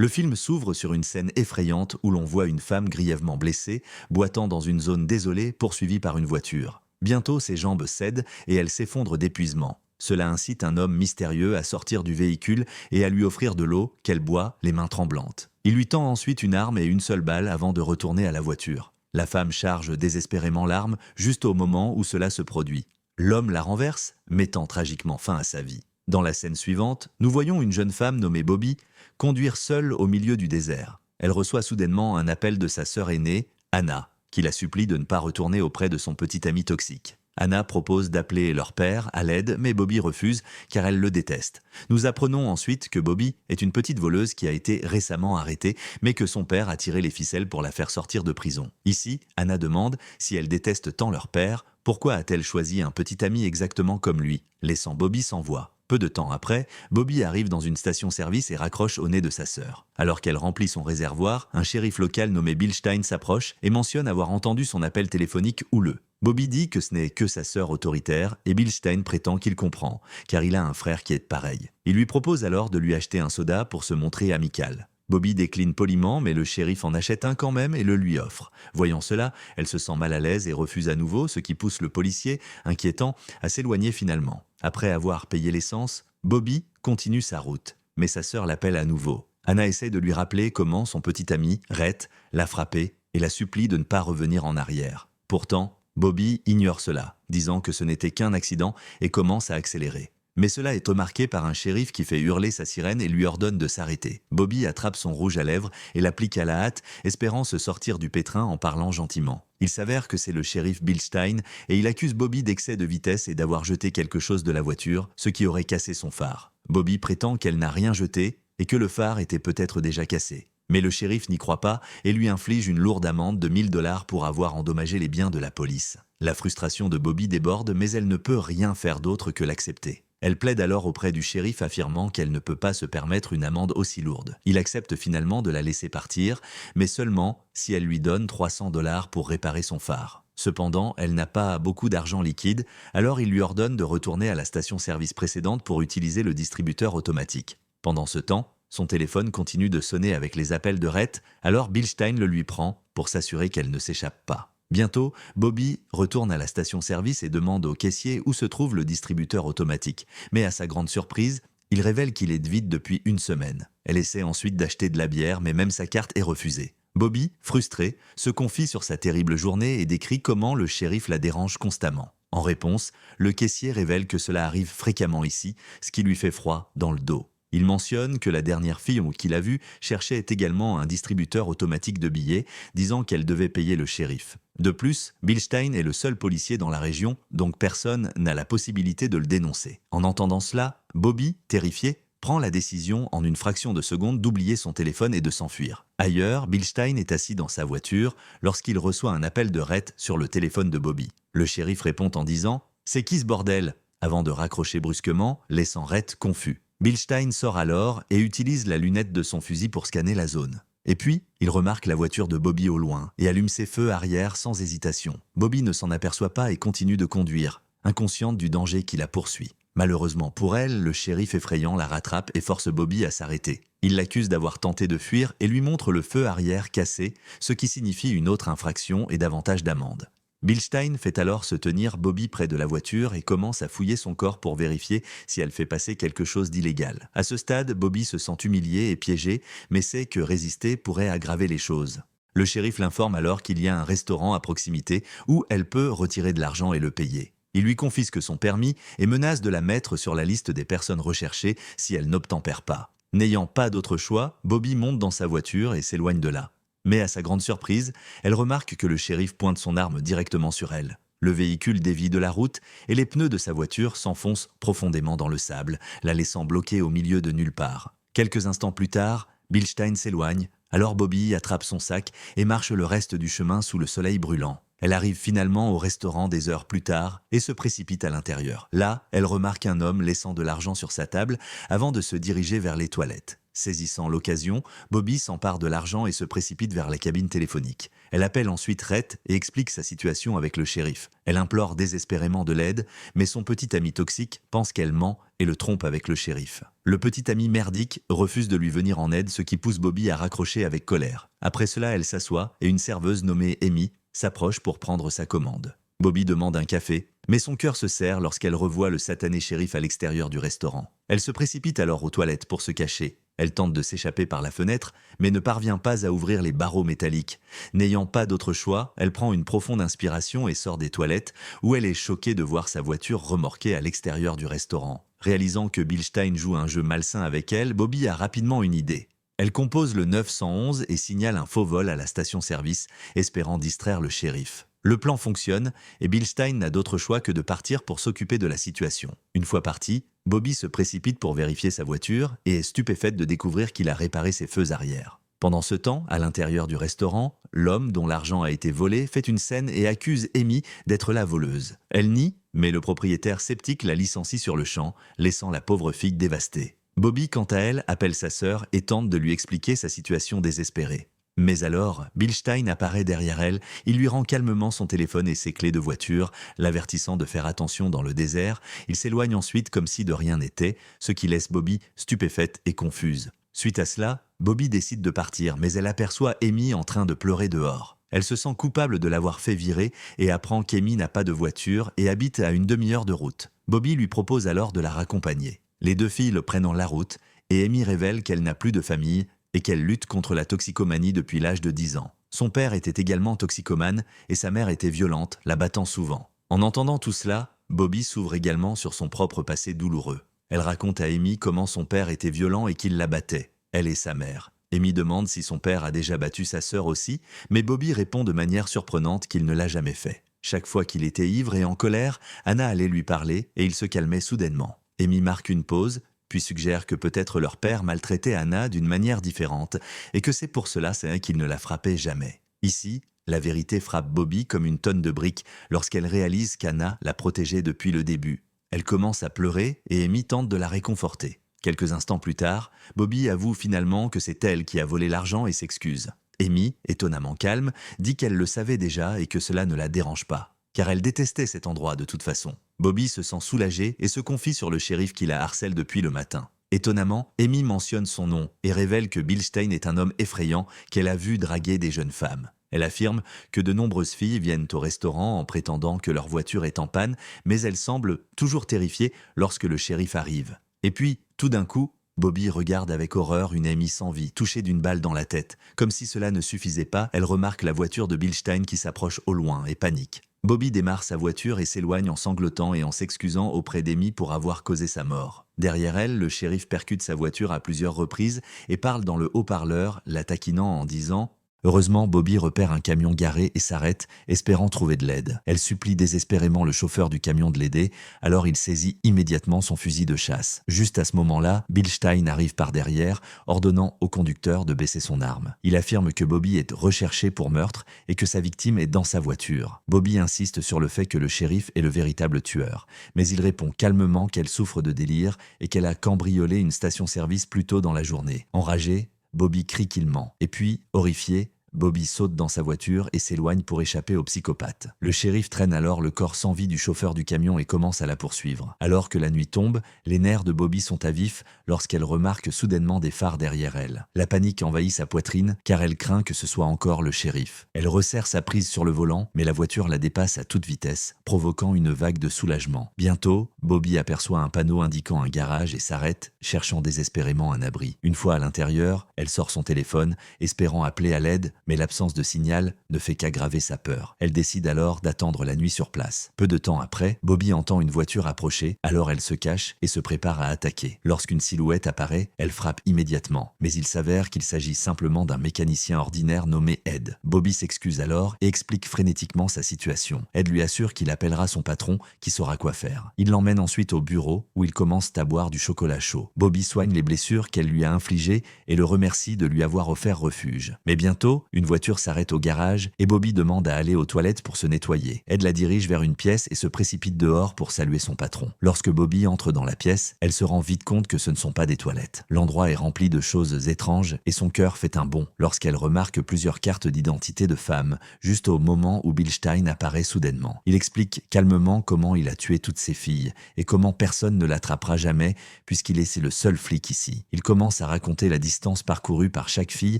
Le film s'ouvre sur une scène effrayante où l'on voit une femme grièvement blessée, boitant dans une zone désolée, poursuivie par une voiture. Bientôt, ses jambes cèdent et elle s'effondre d'épuisement. Cela incite un homme mystérieux à sortir du véhicule et à lui offrir de l'eau qu'elle boit, les mains tremblantes. Il lui tend ensuite une arme et une seule balle avant de retourner à la voiture. La femme charge désespérément l'arme juste au moment où cela se produit. L'homme la renverse, mettant tragiquement fin à sa vie. Dans la scène suivante, nous voyons une jeune femme nommée Bobby conduire seule au milieu du désert. Elle reçoit soudainement un appel de sa sœur aînée, Anna, qui la supplie de ne pas retourner auprès de son petit ami toxique. Anna propose d'appeler leur père à l'aide, mais Bobby refuse car elle le déteste. Nous apprenons ensuite que Bobby est une petite voleuse qui a été récemment arrêtée, mais que son père a tiré les ficelles pour la faire sortir de prison. Ici, Anna demande si elle déteste tant leur père, pourquoi a-t-elle choisi un petit ami exactement comme lui, laissant Bobby sans voix. Peu de temps après, Bobby arrive dans une station-service et raccroche au nez de sa sœur. Alors qu'elle remplit son réservoir, un shérif local nommé Bill Stein s'approche et mentionne avoir entendu son appel téléphonique houleux. Bobby dit que ce n'est que sa sœur autoritaire et Bill Stein prétend qu'il comprend, car il a un frère qui est pareil. Il lui propose alors de lui acheter un soda pour se montrer amical. Bobby décline poliment, mais le shérif en achète un quand même et le lui offre. Voyant cela, elle se sent mal à l'aise et refuse à nouveau, ce qui pousse le policier, inquiétant, à s'éloigner finalement. Après avoir payé l'essence, Bobby continue sa route, mais sa sœur l'appelle à nouveau. Anna essaie de lui rappeler comment son petit ami, Rhett, l'a frappé et la supplie de ne pas revenir en arrière. Pourtant, Bobby ignore cela, disant que ce n'était qu'un accident et commence à accélérer. Mais cela est remarqué par un shérif qui fait hurler sa sirène et lui ordonne de s'arrêter. Bobby attrape son rouge à lèvres et l'applique à la hâte, espérant se sortir du pétrin en parlant gentiment. Il s'avère que c'est le shérif Bill Stein et il accuse Bobby d'excès de vitesse et d'avoir jeté quelque chose de la voiture, ce qui aurait cassé son phare. Bobby prétend qu'elle n'a rien jeté et que le phare était peut-être déjà cassé. Mais le shérif n'y croit pas et lui inflige une lourde amende de 1 000 $ pour avoir endommagé les biens de la police. La frustration de Bobby déborde, mais elle ne peut rien faire d'autre que l'accepter. Elle plaide alors auprès du shérif affirmant qu'elle ne peut pas se permettre une amende aussi lourde. Il accepte finalement de la laisser partir, mais seulement si elle lui donne 300 $ pour réparer son phare. Cependant, elle n'a pas beaucoup d'argent liquide, alors il lui ordonne de retourner à la station-service précédente pour utiliser le distributeur automatique. Pendant ce temps, son téléphone continue de sonner avec les appels de Rhett, alors Bill Stein le lui prend pour s'assurer qu'elle ne s'échappe pas. Bientôt, Bobby retourne à la station-service et demande au caissier où se trouve le distributeur automatique. Mais à sa grande surprise, il révèle qu'il est vide depuis 1 semaine. Elle essaie ensuite d'acheter de la bière, mais même sa carte est refusée. Bobby, frustré, se confie sur sa terrible journée et décrit comment le shérif la dérange constamment. En réponse, le caissier révèle que cela arrive fréquemment ici, ce qui lui fait froid dans le dos. Il mentionne que la dernière fille qu'il a vue cherchait également un distributeur automatique de billets, disant qu'elle devait payer le shérif. De plus, Bill Stein est le seul policier dans la région, donc personne n'a la possibilité de le dénoncer. En entendant cela, Bobby, terrifié, prend la décision en une fraction de seconde d'oublier son téléphone et de s'enfuir. Ailleurs, Bill Stein est assis dans sa voiture lorsqu'il reçoit un appel de Rhett sur le téléphone de Bobby. Le shérif répond en disant « C'est qui ce bordel ?» avant de raccrocher brusquement, laissant Rhett confus. Bill Stein sort alors et utilise la lunette de son fusil pour scanner la zone. Et puis, il remarque la voiture de Bobby au loin et allume ses feux arrière sans hésitation. Bobby ne s'en aperçoit pas et continue de conduire, inconsciente du danger qui la poursuit. Malheureusement pour elle, le shérif effrayant la rattrape et force Bobby à s'arrêter. Il l'accuse d'avoir tenté de fuir et lui montre le feu arrière cassé, ce qui signifie une autre infraction et davantage d'amende. Bill Stein fait alors se tenir Bobby près de la voiture et commence à fouiller son corps pour vérifier si elle fait passer quelque chose d'illégal. À ce stade, Bobby se sent humilié et piégé, mais sait que résister pourrait aggraver les choses. Le shérif l'informe alors qu'il y a un restaurant à proximité où elle peut retirer de l'argent et le payer. Il lui confisque son permis et menace de la mettre sur la liste des personnes recherchées si elle n'obtempère pas. N'ayant pas d'autre choix, Bobby monte dans sa voiture et s'éloigne de là. Mais à sa grande surprise, elle remarque que le shérif pointe son arme directement sur elle. Le véhicule dévie de la route et les pneus de sa voiture s'enfoncent profondément dans le sable, la laissant bloquée au milieu de nulle part. Quelques instants plus tard, Bill Stein s'éloigne, alors Bobby attrape son sac et marche le reste du chemin sous le soleil brûlant. Elle arrive finalement au restaurant des heures plus tard et se précipite à l'intérieur. Là, elle remarque un homme laissant de l'argent sur sa table avant de se diriger vers les toilettes. Saisissant l'occasion, Bobby s'empare de l'argent et se précipite vers la cabine téléphonique. Elle appelle ensuite Rhett et explique sa situation avec le shérif. Elle implore désespérément de l'aide, mais son petit ami toxique pense qu'elle ment et le trompe avec le shérif. Le petit ami merdique refuse de lui venir en aide, ce qui pousse Bobby à raccrocher avec colère. Après cela, elle s'assoit et une serveuse nommée Amy s'approche pour prendre sa commande. Bobby demande un café, mais son cœur se serre lorsqu'elle revoit le satané shérif à l'extérieur du restaurant. Elle se précipite alors aux toilettes pour se cacher. Elle tente de s'échapper par la fenêtre, mais ne parvient pas à ouvrir les barreaux métalliques. N'ayant pas d'autre choix, elle prend une profonde inspiration et sort des toilettes, où elle est choquée de voir sa voiture remorquée à l'extérieur du restaurant. Réalisant que Bilstein joue un jeu malsain avec elle, Bobby a rapidement une idée. Elle compose le 911 et signale un faux vol à la station-service, espérant distraire le shérif. Le plan fonctionne et Bilstein n'a d'autre choix que de partir pour s'occuper de la situation. Une fois parti, Bobby se précipite pour vérifier sa voiture et est stupéfaite de découvrir qu'il a réparé ses feux arrière. Pendant ce temps, à l'intérieur du restaurant, l'homme dont l'argent a été volé fait une scène et accuse Amy d'être la voleuse. Elle nie, mais le propriétaire sceptique la licencie sur le champ, laissant la pauvre fille dévastée. Bobby, quant à elle, appelle sa sœur et tente de lui expliquer sa situation désespérée. Mais alors, Bilstein apparaît derrière elle, il lui rend calmement son téléphone et ses clés de voiture, l'avertissant de faire attention dans le désert. Il s'éloigne ensuite comme si de rien n'était, ce qui laisse Bobby stupéfaite et confuse. Suite à cela, Bobby décide de partir, mais elle aperçoit Amy en train de pleurer dehors. Elle se sent coupable de l'avoir fait virer et apprend qu'Amy n'a pas de voiture et habite à une demi-heure de route. Bobby lui propose alors de la raccompagner. Les deux filles le prennent en la route et Amy révèle qu'elle n'a plus de famille et qu'elle lutte contre la toxicomanie depuis l'âge de 10 ans. Son père était également toxicomane et sa mère était violente, la battant souvent. En entendant tout cela, Bobby s'ouvre également sur son propre passé douloureux. Elle raconte à Amy comment son père était violent et qu'il la battait, elle et sa mère. Amy demande si son père a déjà battu sa sœur aussi, mais Bobby répond de manière surprenante qu'il ne l'a jamais fait. Chaque fois qu'il était ivre et en colère, Anna allait lui parler et il se calmait soudainement. Amy marque une pause, puis suggère que peut-être leur père maltraitait Anna d'une manière différente et que c'est pour cela qu'il ne la frappait jamais. Ici, la vérité frappe Bobby comme une tonne de briques lorsqu'elle réalise qu'Anna l'a protégée depuis le début. Elle commence à pleurer et Amy tente de la réconforter. Quelques instants plus tard, Bobby avoue finalement que c'est elle qui a volé l'argent et s'excuse. Amy, étonnamment calme, dit qu'elle le savait déjà et que cela ne la dérange pas, car elle détestait cet endroit de toute façon. Bobby se sent soulagée et se confie sur le shérif qui la harcèle depuis le matin. Étonnamment, Amy mentionne son nom et révèle que Bilstein est un homme effrayant qu'elle a vu draguer des jeunes femmes. Elle affirme que de nombreuses filles viennent au restaurant en prétendant que leur voiture est en panne, mais elle semble toujours terrifiée lorsque le shérif arrive. Et puis, tout d'un coup, Bobby regarde avec horreur une Amy sans vie, touchée d'une balle dans la tête. Comme si cela ne suffisait pas, elle remarque la voiture de Bilstein qui s'approche au loin et panique. Bobby démarre sa voiture et s'éloigne en sanglotant et en s'excusant auprès d'Amy pour avoir causé sa mort. Derrière elle, le shérif percute sa voiture à plusieurs reprises et parle dans le haut-parleur, la taquinant en disant « Heureusement, Bobby repère un camion garé et s'arrête, espérant trouver de l'aide. Elle supplie désespérément le chauffeur du camion de l'aider, alors il saisit immédiatement son fusil de chasse. Juste à ce moment-là, Bilstein arrive par derrière, ordonnant au conducteur de baisser son arme. Il affirme que Bobby est recherché pour meurtre et que sa victime est dans sa voiture. Bobby insiste sur le fait que le shérif est le véritable tueur, mais il répond calmement qu'elle souffre de délire et qu'elle a cambriolé une station-service plus tôt dans la journée. Enragé, Bobby crie qu'il ment. Et puis, horrifié, Bobby saute dans sa voiture et s'éloigne pour échapper au psychopathe. Le shérif traîne alors le corps sans vie du chauffeur du camion et commence à la poursuivre. Alors que la nuit tombe, les nerfs de Bobby sont à vif lorsqu'elle remarque soudainement des phares derrière elle. La panique envahit sa poitrine car elle craint que ce soit encore le shérif. Elle resserre sa prise sur le volant, mais la voiture la dépasse à toute vitesse, provoquant une vague de soulagement. Bientôt, Bobby aperçoit un panneau indiquant un garage et s'arrête, cherchant désespérément un abri. Une fois à l'intérieur, elle sort son téléphone, espérant appeler à l'aide, mais l'absence de signal ne fait qu'aggraver sa peur. Elle décide alors d'attendre la nuit sur place. Peu de temps après, Bobby entend une voiture approcher, alors elle se cache et se prépare à attaquer. Lorsqu'une silhouette apparaît, elle frappe immédiatement. Mais il s'avère qu'il s'agit simplement d'un mécanicien ordinaire nommé Ed. Bobby s'excuse alors et explique frénétiquement sa situation. Ed lui assure qu'il appellera son patron qui saura quoi faire. Il l'emmène ensuite au bureau où il commence à boire du chocolat chaud. Bobby soigne les blessures qu'elle lui a infligées et le remercie de lui avoir offert refuge. Mais bientôt, Une voiture s'arrête au garage et Bobby demande à aller aux toilettes pour se nettoyer. Ed la dirige vers une pièce et se précipite dehors pour saluer son patron. Lorsque Bobby entre dans la pièce, elle se rend vite compte que ce ne sont pas des toilettes. L'endroit est rempli de choses étranges et son cœur fait un bond lorsqu'elle remarque plusieurs cartes d'identité de femmes, juste au moment où Bill Stein apparaît soudainement. Il explique calmement comment il a tué toutes ses filles et comment personne ne l'attrapera jamais puisqu'il est le seul flic ici. Il commence à raconter la distance parcourue par chaque fille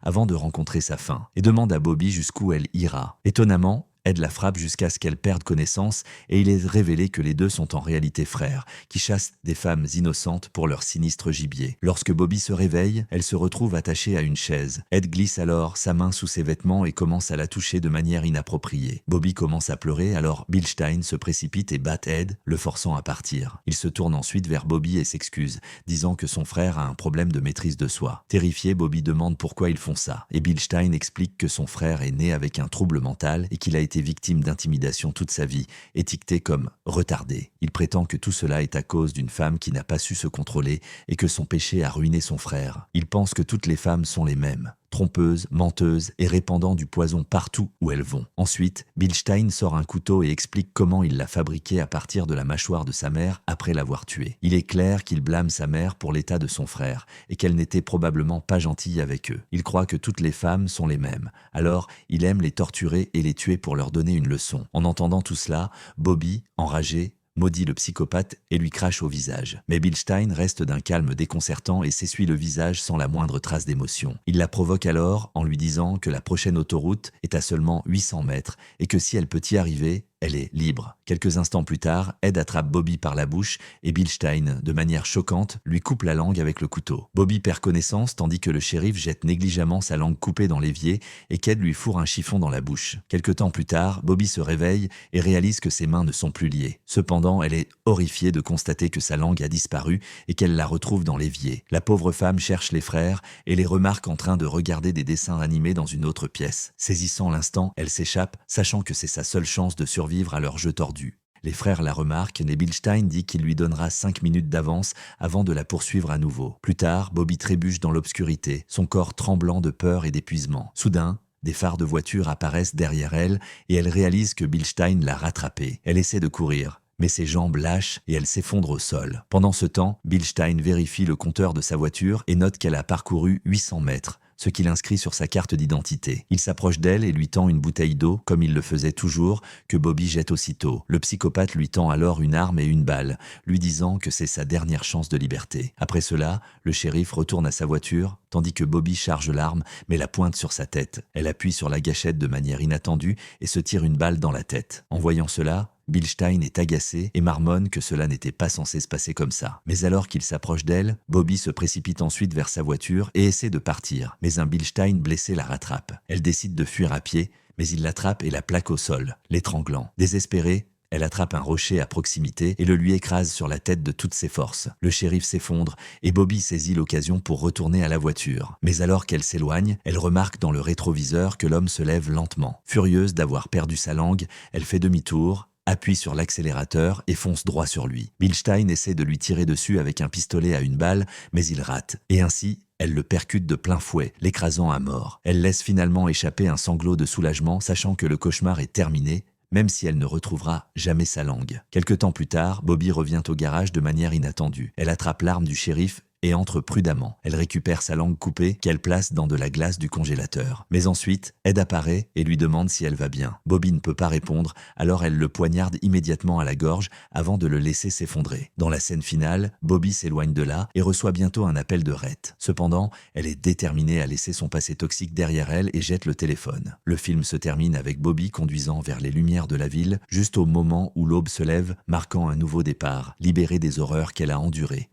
avant de rencontrer sa fin et demande à Bobby jusqu'où elle ira. Étonnamment, Ed la frappe jusqu'à ce qu'elle perde connaissance et il est révélé que les deux sont en réalité frères, qui chassent des femmes innocentes pour leur sinistre gibier. Lorsque Bobby se réveille, elle se retrouve attachée à une chaise. Ed glisse alors sa main sous ses vêtements et commence à la toucher de manière inappropriée. Bobby commence à pleurer, alors Bill Stein se précipite et bat Ed, le forçant à partir. Il se tourne ensuite vers Bobby et s'excuse, disant que son frère a un problème de maîtrise de soi. Terrifié, Bobby demande pourquoi ils font ça, et Bill Stein explique que son frère est né avec un trouble mental et qu'il a été victime d'intimidation toute sa vie, étiqueté comme retardé. Il prétend que tout cela est à cause d'une femme qui n'a pas su se contrôler et que son péché a ruiné son frère. Il pense que toutes les femmes sont les mêmes, trompeuses, menteuses et répandant du poison partout où elles vont. Ensuite, Bill Stein sort un couteau et explique comment il l'a fabriqué à partir de la mâchoire de sa mère après l'avoir tuée. Il est clair qu'il blâme sa mère pour l'état de son frère et qu'elle n'était probablement pas gentille avec eux. Il croit que toutes les femmes sont les mêmes. Alors, il aime les torturer et les tuer pour leur donner une leçon. En entendant tout cela, Bobby, enragé, maudit le psychopathe et lui crache au visage. Mais Bill Stein reste d'un calme déconcertant et s'essuie le visage sans la moindre trace d'émotion. Il la provoque alors en lui disant que la prochaine autoroute est à seulement 800 mètres et que si elle peut y arriver, elle est libre. Quelques instants plus tard, Ed attrape Bobby par la bouche et Bill Stein, de manière choquante, lui coupe la langue avec le couteau. Bobby perd connaissance tandis que le shérif jette négligemment sa langue coupée dans l'évier et qu'Ed lui fourre un chiffon dans la bouche. Quelque temps plus tard, Bobby se réveille et réalise que ses mains ne sont plus liées. Cependant, elle est horrifiée de constater que sa langue a disparu et qu'elle la retrouve dans l'évier. La pauvre femme cherche les frères et les remarque en train de regarder des dessins animés dans une autre pièce. Saisissant l'instant, elle s'échappe, sachant que c'est sa seule chance de survivre à leur jeu tordu. Les frères la remarquent, mais Bill Stein dit qu'il lui donnera 5 minutes d'avance avant de la poursuivre à nouveau. Plus tard, Bobby trébuche dans l'obscurité, son corps tremblant de peur et d'épuisement. Soudain, des phares de voiture apparaissent derrière elle et elle réalise que Bill Stein l'a rattrapée. Elle essaie de courir, mais ses jambes lâchent et elle s'effondre au sol. Pendant ce temps, Bill Stein vérifie le compteur de sa voiture et note qu'elle a parcouru 800 mètres. Ce qu'il inscrit sur sa carte d'identité. Il s'approche d'elle et lui tend une bouteille d'eau, comme il le faisait toujours, que Bobby jette aussitôt. Le psychopathe lui tend alors une arme et une balle, lui disant que c'est sa dernière chance de liberté. Après cela, le shérif retourne à sa voiture, tandis que Bobby charge l'arme, mais la pointe sur sa tête. Elle appuie sur la gâchette de manière inattendue et se tire une balle dans la tête. En voyant cela, Bill Stein est agacé et marmonne que cela n'était pas censé se passer comme ça. Mais alors qu'il s'approche d'elle, Bobby se précipite ensuite vers sa voiture et essaie de partir. Mais un Bill Stein blessé la rattrape. Elle décide de fuir à pied, mais il l'attrape et la plaque au sol, l'étranglant. Désespérée, elle attrape un rocher à proximité et le lui écrase sur la tête de toutes ses forces. Le shérif s'effondre et Bobby saisit l'occasion pour retourner à la voiture. Mais alors qu'elle s'éloigne, elle remarque dans le rétroviseur que l'homme se lève lentement. Furieuse d'avoir perdu sa langue, elle fait demi-tour, appuie sur l'accélérateur et fonce droit sur lui. Bill Stein essaie de lui tirer dessus avec un pistolet à une balle, mais il rate. Et ainsi, elle le percute de plein fouet, l'écrasant à mort. Elle laisse finalement échapper un sanglot de soulagement, sachant que le cauchemar est terminé, même si elle ne retrouvera jamais sa langue. Quelque temps plus tard, Bobby revient au garage de manière inattendue. Elle attrape l'arme du shérif et entre prudemment. Elle récupère sa langue coupée qu'elle place dans de la glace du congélateur. Mais ensuite, Ed apparaît et lui demande si elle va bien. Bobby ne peut pas répondre, alors elle le poignarde immédiatement à la gorge avant de le laisser s'effondrer. Dans la scène finale, Bobby s'éloigne de là et reçoit bientôt un appel de Rhett. Cependant, elle est déterminée à laisser son passé toxique derrière elle et jette le téléphone. Le film se termine avec Bobby conduisant vers les lumières de la ville, juste au moment où l'aube se lève, marquant un nouveau départ, libérée des horreurs qu'elle a endurées.